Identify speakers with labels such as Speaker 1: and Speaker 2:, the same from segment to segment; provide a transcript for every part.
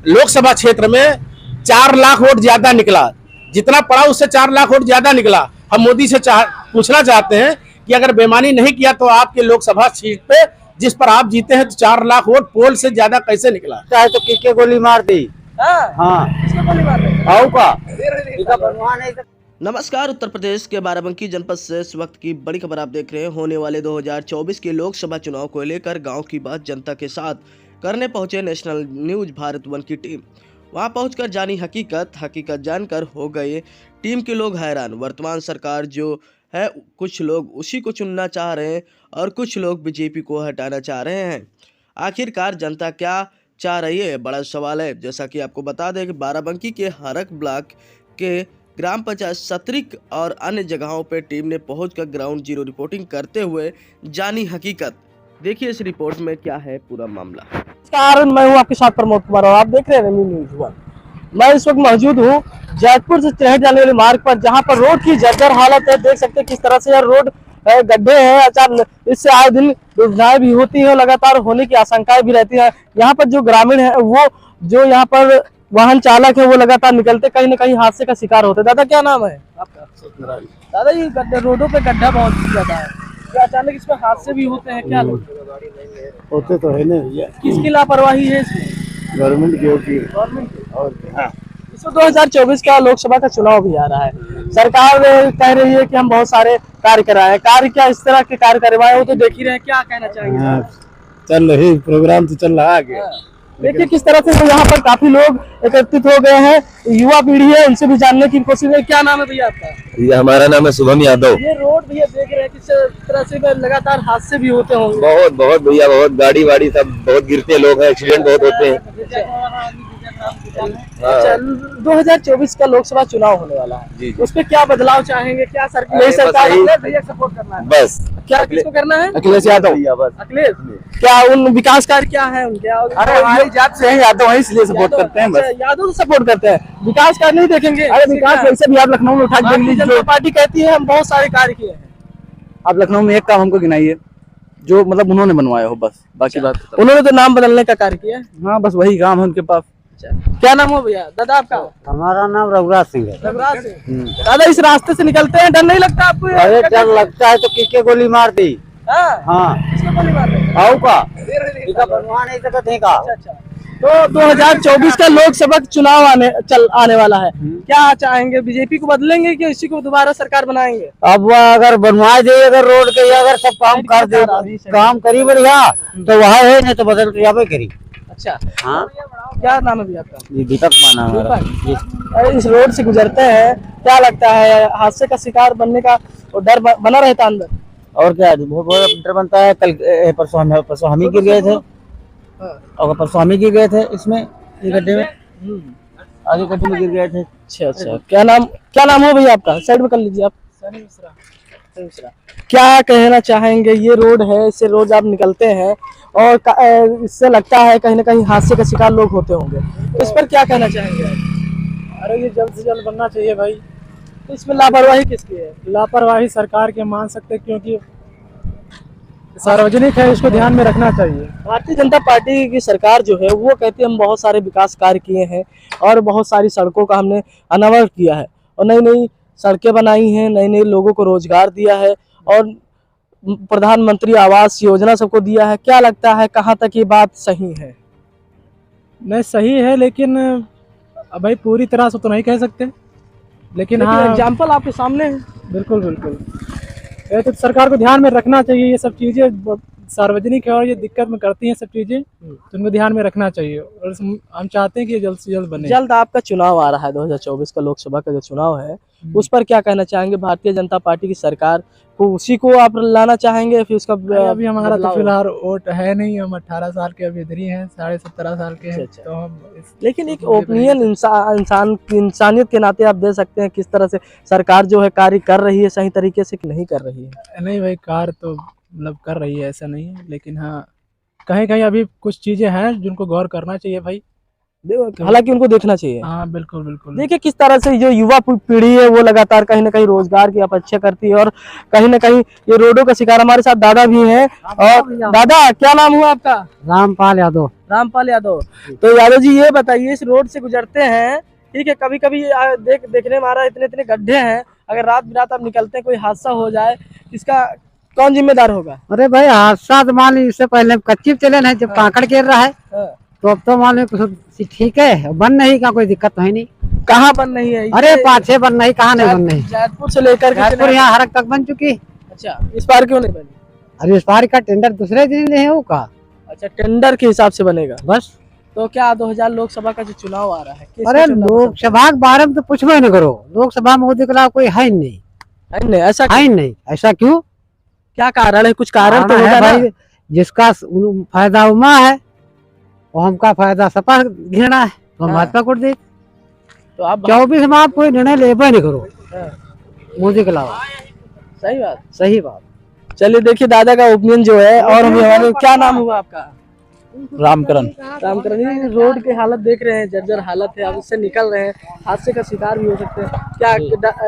Speaker 1: लोकसभा क्षेत्र में 4 लाख वोट ज्यादा निकला, जितना पड़ा उससे 4 लाख वोट ज्यादा निकला। हम मोदी से पूछना चाहते हैं कि अगर बेईमानी नहीं किया तो आपके लोकसभा सीट पे जिस पर आप जीते हैं तो 4 लाख वोट पोल से ज्यादा कैसे निकला?
Speaker 2: चाहे तो किसके गोली मार दी। हाँ,
Speaker 1: किसके गोली मार दी?
Speaker 2: आओ का
Speaker 3: नमस्कार। उत्तर प्रदेश के बाराबंकी जनपद से इस वक्त की बड़ी खबर आप देख रहे हैं। होने वाले 2024 के लोकसभा चुनाव को लेकर गांव की बात जनता के साथ करने पहुंचे नेशनल न्यूज भारत वन की टीम। वहां पहुंचकर जानी हकीकत जानकर हो गए टीम के लोग हैरान। वर्तमान सरकार जो है कुछ लोग उसी को चुनना चाह रहे हैं और कुछ लोग बीजेपी को हटाना चाह रहे हैं। आखिरकार जनता क्या चाह रही है, बड़ा सवाल है। जैसा कि आपको बता दें कि बाराबंकी के हरक ब्लॉक के ग्राम पंचायत सतरिक और अन्य जगहों पर टीम ने पहुंचकर ग्राउंड जीरो रिपोर्टिंग करते हुए जानी हकीकत। देखिए इस रिपोर्ट में क्या है पूरा मामला।
Speaker 4: नमस्कार, मैं हूं आपके साथ प्रमोद कुमार और आप देख रहे हैं न्यूज वन। मैं इस वक्त मौजूद हूं जैतपुर से चहट जाने वाले मार्ग पर, जहां पर रोड की जर्जर हालत है। देख सकते हैं किस तरह से यह रोड गड्ढे हैं। अचानक इससे आए दिन दुर्घटनाएं भी होती है, लगातार होने की आशंकाएं भी रहती है। यहाँ पर जो ग्रामीण है, वो जो यहाँ पर वाहन चालक है, वो लगातार निकलते कहीं न कहीं हादसे का शिकार होते। दादा क्या नाम है आपका? दादा ये गड्ढे, रोडों पे गड्ढा बहुत ज्यादा है, क्या अचानक इसमें हादसे भी होते हैं? क्या
Speaker 2: होते तो है ना भैया,
Speaker 4: किसकी लापरवाही है इसमें?
Speaker 2: गवर्नमेंट की होती है।
Speaker 4: गवर्नमेंट।
Speaker 2: और हाँ,
Speaker 4: इसमें 2024 का लोकसभा का चुनाव भी आ रहा है। सरकार कह रही है कि हम बहुत सारे कार्य कराए हैं। कार्य क्या इस तरह के कार्य करवाए हो तो देख ही रहे हैं, क्या कहना चाहेंगे?
Speaker 2: हाँ, चल रही प्रोग्राम तो चल रहा आगे।
Speaker 4: देखिए किस तरह से यहाँ पर काफी लोग एकत्रित हो गए हैं। युवा पीढ़ी है, उनसे भी जानने की कोशिश है। क्या नाम है भैया आपका?
Speaker 5: ये हमारा नाम है शुभम यादव।
Speaker 4: ये रोड भैया देख रहे हैं किस तरह से लगातार हादसे भी होते होंगे।
Speaker 5: बहुत बहुत भैया, बहुत गाड़ी वाड़ी सब बहुत गिरते लोग हैं, एक्सीडेंट बहुत होते हैं।
Speaker 4: अच्छा, 2024 का लोकसभा चुनाव होने वाला है, उस पर क्या बदलाव चाहेंगे? क्या सरकार भैया सपोर्ट करना है?
Speaker 5: बस
Speaker 4: क्या किसको करना है?
Speaker 2: अखिलेश यादव।
Speaker 4: अखिलेश। क्या उन विकास कार्य क्या है उनके?
Speaker 2: अरे हमारी जात से है यादव, है इसलिए सपोर्ट करते हैं। बस
Speaker 4: यादव सपोर्ट करते हैं, विकास कार्य नहीं देखेंगे?
Speaker 2: अरे विकास वैसे भी आप लखनऊ में उठा
Speaker 4: भारतीय जनता पार्टी कहती है हम बहुत सारे कार्य किए हैं।
Speaker 2: आप लखनऊ में एक काम हमको गिनाइए जो मतलब उन्होंने बनवाया हो, बस बाकी बात
Speaker 4: उन्होंने तो नाम बदलने का कार्य किया है।
Speaker 2: हाँ, बस वही काम है उनके पास।
Speaker 4: क्या नाम हो भैया? दादा आपका?
Speaker 2: हमारा नाम रघुराज सिंह है।
Speaker 4: रघुराज सिंह। दादा इस रास्ते से निकलते हैं, डर नहीं लगता आपको?
Speaker 2: अरे डर लगता है तो किसके गोली मार दी। हाँ,
Speaker 4: किसको गोली मार रहे हैं?
Speaker 2: आओ का बनवा नहीं सकते का।
Speaker 4: अच्छा। तो 2024 का लोकसभा चुनाव आने वाला है, क्या चाहेंगे? बीजेपी को बदलेंगे कि इसी को दोबारा सरकार बनाएंगे?
Speaker 2: अब अगर बनवा दे, अगर रोड के अगर सब काम कर दे, काम करी बढ़िया तो वह है, नहीं तो बदल के यहाँ करी।
Speaker 4: अच्छा
Speaker 2: हाँ,
Speaker 4: क्या नाम है भैया आपका?
Speaker 2: जी दीपक माना हमारा।
Speaker 4: अरे इस रोड से गुजरते हैं, क्या लगता है हादसे का शिकार बनने का डर बना रहता अंदर?
Speaker 2: और क्या बहुत बड़ा डर बनता है। कल परसों हम ही गिर गए थे, और परसों हम ही गिर गए थे इसमें, ये गड्ढे में, आगे गड्ढे में गिर गए थे।
Speaker 4: अच्छा। क्या नाम है भैया आपका? साइड में कर लीजिए आप। सनी मिश्रा। क्या कहना चाहेंगे? ये रोड है, इससे रोज आप निकलते हैं और इससे लगता है कहीं ना कहीं हादसे का शिकार लोग होते होंगे, इस पर क्या कहना चाहेंगे?
Speaker 6: अरे ये जल्द से जल्द बनना चाहिए भाई।
Speaker 4: तो इसमें लापरवाही किसकी है?
Speaker 6: लापरवाही सरकार के मान सकते, क्योंकि सार्वजनिक है, इसको ध्यान में रखना चाहिए।
Speaker 4: भारतीय जनता पार्टी की सरकार जो है वो कहती है हम बहुत सारे विकास कार्य किए हैं और बहुत सारी सड़कों का हमने अनावरण किया है और नई नई सड़कें बनाई हैं, नए नए लोगों को रोजगार दिया है और प्रधानमंत्री आवास योजना सबको दिया है। क्या लगता है कहाँ तक ये बात सही है?
Speaker 6: नहीं सही है, लेकिन अब भाई पूरी तरह से तो नहीं कह सकते, लेकिन हाँ
Speaker 4: एग्जाम्पल आपके सामने है।
Speaker 6: बिल्कुल। ये तो सरकार को ध्यान में रखना चाहिए। ये सब चीजें सार्वजनिक है और ये दिक्कत में करती हैं सब चीजें, तो उनको ध्यान में रखना चाहिए और हम चाहते हैं कि ये जल्द से जल्द बने।
Speaker 4: जल्द आपका चुनाव आ रहा है, 2024 का लोकसभा का जो चुनाव है, उस पर क्या कहना चाहेंगे? भारतीय जनता पार्टी की सरकार को उसी को आप लाना चाहेंगे फिर उसका?
Speaker 6: अभी हमारा तो फिलहाल वोट है नहीं, हम 18 साल के अभी इधर ही हैं, 17.5 साल के हैं।
Speaker 4: अच्छा।
Speaker 6: तो हम
Speaker 4: लेकिन एक ओपिनियन इंसानियत के नाते आप दे सकते हैं किस तरह से सरकार जो है कार्य कर रही है सही तरीके से कि नहीं कर रही है?
Speaker 6: नहीं भाई, कार्य तो मतलब कर रही है, ऐसा नहीं है, लेकिन हाँ कहीं कहीं अभी कुछ चीजें हैं जिनको गौर करना चाहिए भाई।
Speaker 4: हालांकि उनको देखना चाहिए।
Speaker 6: हाँ बिल्कुल बिल्कुल।
Speaker 4: देखिए किस तरह से जो युवा पीढ़ी है वो लगातार कहीं ना कहीं रोजगार की अपेक्षा करती है और कहीं ना कहीं ये रोडों का शिकार। हमारे साथ दादा भी हैं। और दादा क्या नाम हुआ आपका?
Speaker 2: रामपाल यादव।
Speaker 4: रामपाल यादव। तो यादव जी ये बताइए, इस रोड से गुजरते हैं, ठीक है, कभी कभी देखने में आ रहा है इतने इतने गड्ढे हैं, अगर रात बिरात आप निकलते हैं कोई हादसा हो जाए, इसका कौन जिम्मेदार होगा?
Speaker 2: अरे भाई हादसा तो मान ली, इससे पहले कच्ची चले ना, जब कांकड़ गिर रहा है तो अब तो मान ली कुछ ठीक है, बन नहीं का कोई दिक्कत तो है नहीं।
Speaker 4: कहाँ बन नहीं है?
Speaker 2: अरे 5-6 बन नहीं, कहाँ नहीं बन नहीं।
Speaker 4: जैतपुर से लेकर
Speaker 2: जैतपुर यहाँ हरक तक बन चुकी।
Speaker 4: अच्छा, इस बार क्यों नहीं बनी?
Speaker 2: अरे इस बार का टेंडर दूसरे दिन नहीं है वो का।
Speaker 4: अच्छा, टेंडर के हिसाब से बनेगा
Speaker 2: बस।
Speaker 4: तो क्या 2000 लोकसभा का जो चुनाव आ रहा है,
Speaker 2: अरे लोकसभा के बारे में तो पूछबो ही नहीं करो, लोकसभा में मोदी के अलावा कोई है ही नहीं।
Speaker 4: है नहीं? ऐसा
Speaker 2: है ही नहीं। ऐसा क्यों?
Speaker 4: क्या कारण है? कुछ कारण तो होगा
Speaker 2: भाई,
Speaker 4: ना?
Speaker 2: जिसका फायदा उमा है और हमका फायदा सपा घेरा है तो हम भाजपा को दे।
Speaker 4: तो आप
Speaker 2: 24 में आप कोई निर्णय ले नहीं करो मोदी के अलावा।
Speaker 4: सही बात।
Speaker 2: सही बात।
Speaker 4: चलिए देखिए दादा का ओपिनियन जो है। और हमारे क्या नाम हुआ आपका?
Speaker 2: रामकरण।
Speaker 4: रामकरण। ये रोड की हालत देख रहे हैं, जर्जर हालत है, आप इससे निकल रहे हैं, हादसे का शिकार भी हो सकते हैं। क्या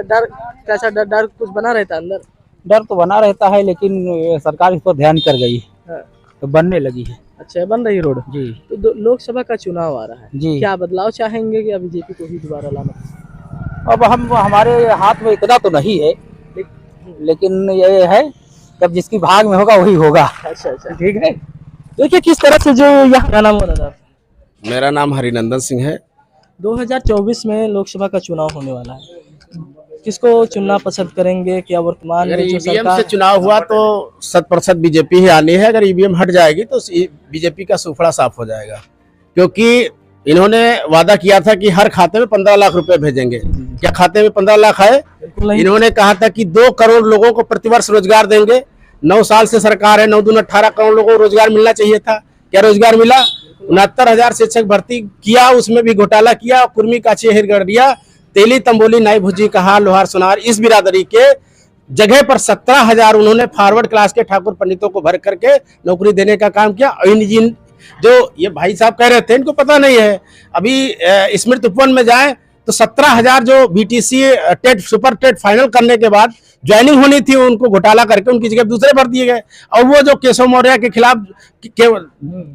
Speaker 4: डर कैसा डर कुछ बना रहता है अंदर?
Speaker 2: डर तो बना रहता है, लेकिन सरकार इस पर ध्यान कर गई
Speaker 4: हाँ।
Speaker 2: तो बनने लगी है।
Speaker 4: अच्छा, बन रही रोड
Speaker 2: जी।
Speaker 4: तो लोकसभा का चुनाव आ रहा है
Speaker 2: जी।
Speaker 4: क्या बदलाव चाहेंगे या बीजेपी को ही दोबारा लाना?
Speaker 2: अब हम हमारे हाथ में इतना तो नहीं है, लेकिन ये है जब जिसकी भाग में होगा वही होगा।
Speaker 4: अच्छा अच्छा,
Speaker 2: ठीक है।
Speaker 4: देखिए किस तरह से जो यहाँ क्या नाम हो रहा था?
Speaker 1: मेरा नाम हरिनंदन सिंह है।
Speaker 4: 2024 में लोकसभा का चुनाव होने वाला है, किसको चुनना पसंद करेंगे? क्या वर्तमान
Speaker 1: अगर
Speaker 4: में जो
Speaker 1: ईवीएम
Speaker 4: सरकार
Speaker 1: से चुनाव हुआ तो 100% बीजेपी ही आनी है। अगर ईवीएम हट जाएगी तो बीजेपी का सूफड़ा साफ हो जाएगा, क्योंकि इन्होंने वादा किया था कि हर खाते में 15 लाख रुपए भेजेंगे। क्या खाते में 15 लाख है? इन्होंने कहा था कि 2 करोड़ लोगों को प्रतिवर्ष रोजगार देंगे। 9 साल से सरकार है, 9 दूनी 18 करोड़ लोगों को रोजगार मिलना चाहिए था। क्या रोजगार मिला? 69,000 शिक्षक भर्ती किया, उसमें भी घोटाला किया। कुर्मी काछी हिरगढ़ दिया, तेली तंबोली नाई भुजी कहा, लोहार सोनार, इस बिरादरी के जगह पर 17,000 उन्होंने फॉरवर्ड क्लास के ठाकुर पंडितों को भर करके नौकरी देने का काम किया। जिन जो ये भाई साहब कह रहे थे, इनको पता नहीं है। अभी स्मृति उपवन में जाए तो 17,000 जो BTC TET super TET final करने के बाद ज्वाइनिंग होनी थी, उनको घोटाला करके उनकी जगह दूसरे भर दिए गए। और वो जो केशव मौर्य के खिलाफ के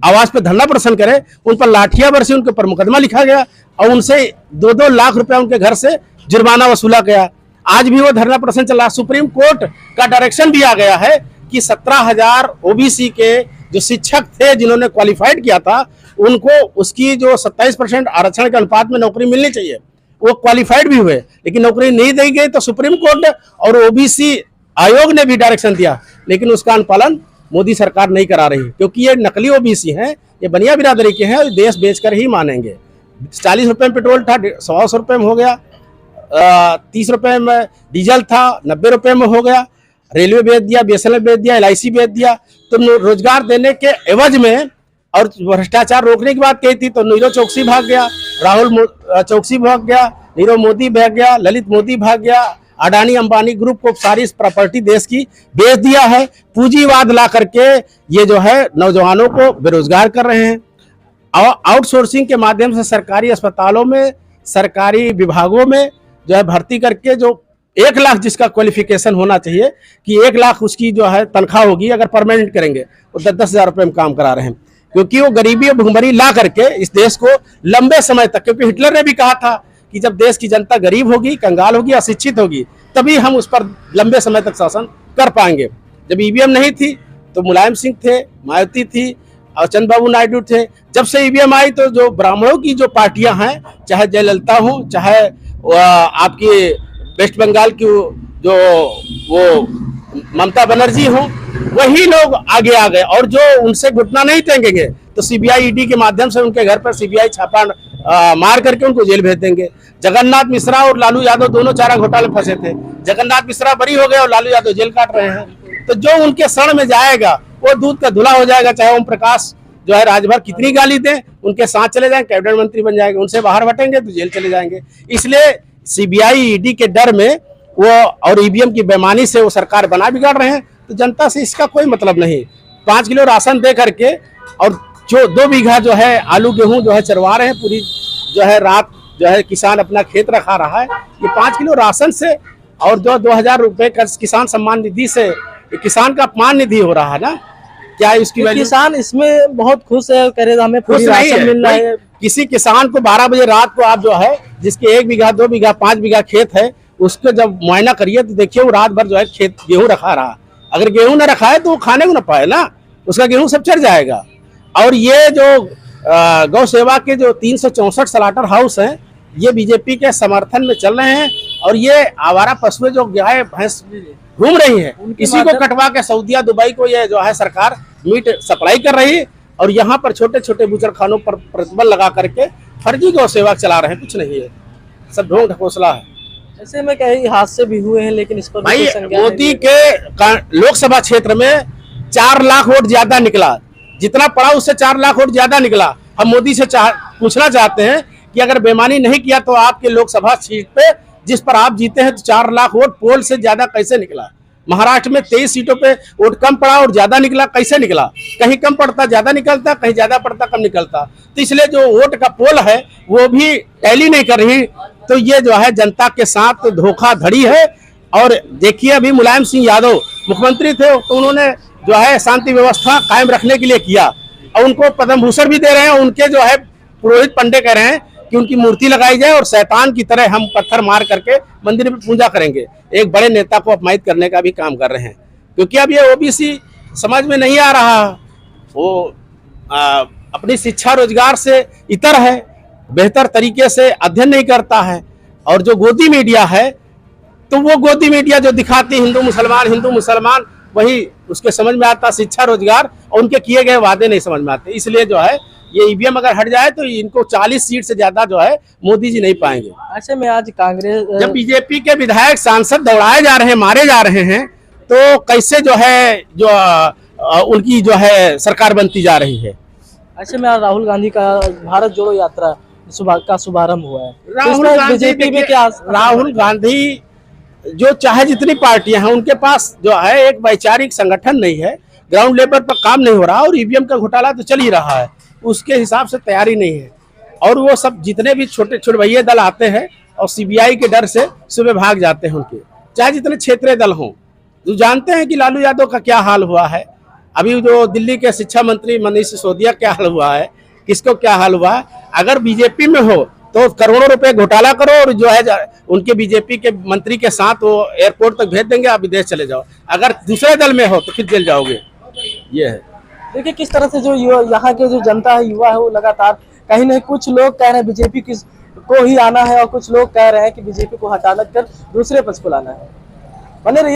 Speaker 1: आवाज पे धरना प्रदर्शन करे, उन पर लाठियां बरसी, उनके ऊपर मुकदमा लिखा गया और उनसे 2-2 लाख रुपया उनके घर से जुर्माना वसूला गया। आज भी वो धरना प्रदर्शन चल रहा। सुप्रीम कोर्ट का डायरेक्शन दिया गया है कि 17,000 ओबीसी के जो शिक्षक थे जिन्होंने क्वालिफाइड किया था, उनको उसकी जो 27% आरक्षण के अनुपात में नौकरी मिलनी चाहिए। वो क्वालिफाइड भी हुए, लेकिन नौकरी नहीं दी गई। तो सुप्रीम कोर्ट और ओबीसी आयोग ने भी डायरेक्शन दिया, लेकिन उसका अनुपालन मोदी सरकार नहीं करा रही, क्योंकि ये नकली ओबीसी हैं, ये बनिया बिरादरी के हैं और देश बेचकर ही मानेंगे। 40 रुपए में पेट्रोल था, 100 रुपए में हो गया। 30 रुपए में डीजल था, 90 रुपए में हो गया। रेलवे बेच दिया, बीएसएनएल बेच दिया, LIC बेच दिया। तो रोजगार देने के एवज में और भ्रष्टाचार रोकने की बात कही थी तो नीरव चौकसी भाग गया, राहुल चौकसी भाग गया, नीरव मोदी भाग गया, ललित मोदी भाग गया। अडानी अंबानी ग्रुप को सारी प्रॉपर्टी देश की बेच दिया है। पूंजीवाद ला करके ये जो है नौजवानों को बेरोजगार कर रहे हैं। आउटसोर्सिंग के माध्यम से सरकारी अस्पतालों में, सरकारी विभागों में जो है भर्ती करके, जो 1 लाख जिसका क्वालिफिकेशन होना चाहिए कि 1 लाख उसकी जो है तनख्वाह होगी, अगर परमानेंट करेंगे वो 10-10 हजार रुपए में काम करा रहे हैं। क्योंकि वो गरीबी और भुखमरी ला करके इस देश को लंबे समय तक, क्योंकि हिटलर ने भी कहा था कि जब देश की जनता गरीब होगी, कंगाल होगी, अशिक्षित होगी, तभी हम उस पर लंबे समय तक शासन कर पाएंगे। जब ईवीएम नहीं थी तो मुलायम सिंह थे, मायावती थी और चंद्रबाबू नायडू थे। जब से ईवीएम आई तो जो ब्राह्मणों की जो पार्टियां हैं, चाहे जयललिता हो, चाहे आपकी वेस्ट बंगाल की जो वो ममता बनर्जी हो, वही लोग आगे आ गए। और जो उनसे घुटना नहीं टेकेंगे तो सीबीआई ईडी के माध्यम से उनके घर पर सीबीआई छापा मार करके उनको जेल भेज देंगे। जगन्नाथ मिश्रा और लालू यादव दोनों चारा घोटाले फंसे थे। जगन्नाथ मिश्रा बरी हो गए और लालू यादव जेल काट रहे हैं। तो जो उनके शरण में जाएगा वो दूध का धुला हो जाएगा। चाहे ओम प्रकाश जो है राजभर कितनी गाली दें, उनके साथ चले जाएंगे, कैबिनेट मंत्री बन जाएंगे। उनसे बाहर बटेंगे तो जेल चले जाएंगे। इसलिए सीबीआई ईडी के डर में वो और ईवीएम की बेईमानी से वो सरकार बना बिगाड़ रहे हैं। तो जनता से इसका कोई मतलब नहीं। 5 किलो राशन दे करके और जो 2 बीघा जो है आलू गेहूं जो है चरवा रहे हैं, पूरी जो है रात जो है किसान अपना खेत रखा रहा है। ये 5 किलो राशन से और जो 2000 रुपए का किसान सम्मान निधि से ये किसान का अपमान निधि हो रहा है ना। क्या इसकी वजह
Speaker 4: किसान इसमें बहुत खुश है, कह रहे हमें
Speaker 1: खुश
Speaker 4: पूरी
Speaker 1: नहीं
Speaker 4: राशन
Speaker 1: है।
Speaker 4: मिल रहा है।
Speaker 1: किसी किसान को 12 बजे रात को आप जो है जिसके 1 बीघा 2 बीघा 5 बीघा खेत है, उसको जब मुआयना करिए तो देखिए वो रात भर जो है खेत गेहूं रखा रहा। अगर गेहूं ना रखा है तो वो खाने को ना पाए ना, उसका गेहूं सब चढ़ जाएगा। और ये जो गौ सेवा के जो 364 स्लाटर हाउस हैं, ये बीजेपी के समर्थन में चल रहे हैं। और ये आवारा पशुएं जो गाय भैंस घूम रही है, इसी को कटवा के सऊदीया दुबई को ये जो है सरकार मीट सप्लाई कर रही है। और यहाँ पर छोटे छोटे बुचड़खानों पर प्रतिबंध लगा करके फर्जी गौ सेवा चला रहे हैं। कुछ नहीं है, सब ढोंग ढकोसला है।
Speaker 4: ऐसे में कई हादसे भी हुए हैं, लेकिन इस पर भी
Speaker 1: भाई
Speaker 4: कोई संज्ञान
Speaker 1: मोदी
Speaker 4: नहीं
Speaker 1: के लोकसभा क्षेत्र में 4 लाख वोट ज्यादा निकला, जितना पड़ा उससे 4 लाख वोट ज्यादा निकला। हम मोदी से पूछना चाहते हैं कि अगर बेईमानी नहीं किया तो आपके लोकसभा सीट पे जिस पर आप जीते हैं तो 4 लाख वोट पोल से ज्यादा कैसे निकला। महाराष्ट्र में 23 सीटों पे वोट कम पड़ा और ज्यादा निकला, कैसे निकला? कहीं कम पड़ता ज्यादा निकलता, कहीं ज्यादा पड़ता कम निकलता। तो इसलिए जो वोट का पोल है वो भी टैली नहीं कर रही। तो ये जो है जनता के साथ धोखाधड़ी है। और देखिए अभी मुलायम सिंह यादव मुख्यमंत्री थे तो उन्होंने जो है शांति व्यवस्था कायम रखने के लिए किया और उनको पद्म भूषण भी दे रहे हैं। उनके जो है पुरोहित पंडे कह रहे हैं कि उनकी मूर्ति लगाई जाए और शैतान की तरह हम पत्थर मार करके मंदिर में पूजा करेंगे। एक बड़े नेता को अपमानित करने का भी काम कर रहे हैं, क्योंकि अब ये ओबीसी समझ में नहीं आ रहा। वो अपनी शिक्षा रोजगार से इतर है, बेहतर तरीके से अध्ययन नहीं करता है। और जो गोदी मीडिया है तो वो गोदी मीडिया जो दिखाती हिंदू मुसलमान वही उसके समझ में आता, शिक्षा रोजगार और उनके किए गए वादे नहीं समझ में आते। इसलिए जो है ये ईवीएम अगर हट जाए तो इनको 40 सीट से ज्यादा जो है मोदी जी नहीं पाएंगे।
Speaker 4: ऐसे में आज कांग्रेस
Speaker 1: जब बीजेपी के विधायक सांसद दौड़ाए जा रहे हैं, मारे जा रहे हैं, तो कैसे जो है जो उनकी जो है सरकार बनती जा रही है।
Speaker 4: ऐसे में आज राहुल गांधी का भारत जोड़ो यात्रा का शुभारंभ हुआ है।
Speaker 1: राहुल गांधी
Speaker 4: बीजेपी में क्या
Speaker 1: राहुल गांधी जो चाहे जितनी पार्टियां हैं उनके पास जो है एक वैचारिक संगठन नहीं है, ग्राउंड लेवल पर काम नहीं हो रहा और ईवीएम का घोटाला तो चल ही रहा है, उसके हिसाब से तैयारी नहीं है। और वो सब जितने भी छोटे छोटे भैया दल आते हैं और सीबीआई के डर से सुबह भाग जाते हैं उनके, चाहे जितने क्षेत्रीय दल हों। तो जानते हैं कि लालू यादव का क्या हाल हुआ है, अभी जो दिल्ली के शिक्षा मंत्री मनीष सिसोदिया क्या हाल हुआ है, किसको क्या हाल हुआ है। अगर बीजेपी में हो तो करोड़ों रुपए घोटाला करो और जो है उनके बीजेपी के मंत्री के साथ वो एयरपोर्ट तक भेज देंगे, आप विदेश चले जाओ। अगर दूसरे दल में हो तो फिर जेल जाओगे। ये है।
Speaker 4: देखिए किस तरह से जो यहाँ के जो जनता है, युवा है, वो लगातार कहीं ना कुछ लोग कह रहे हैं बीजेपी को ही आना है और कुछ लोग कह रहे हैं कि बीजेपी को हटाना कर दूसरे पक्ष को लाना है। बने रहिए।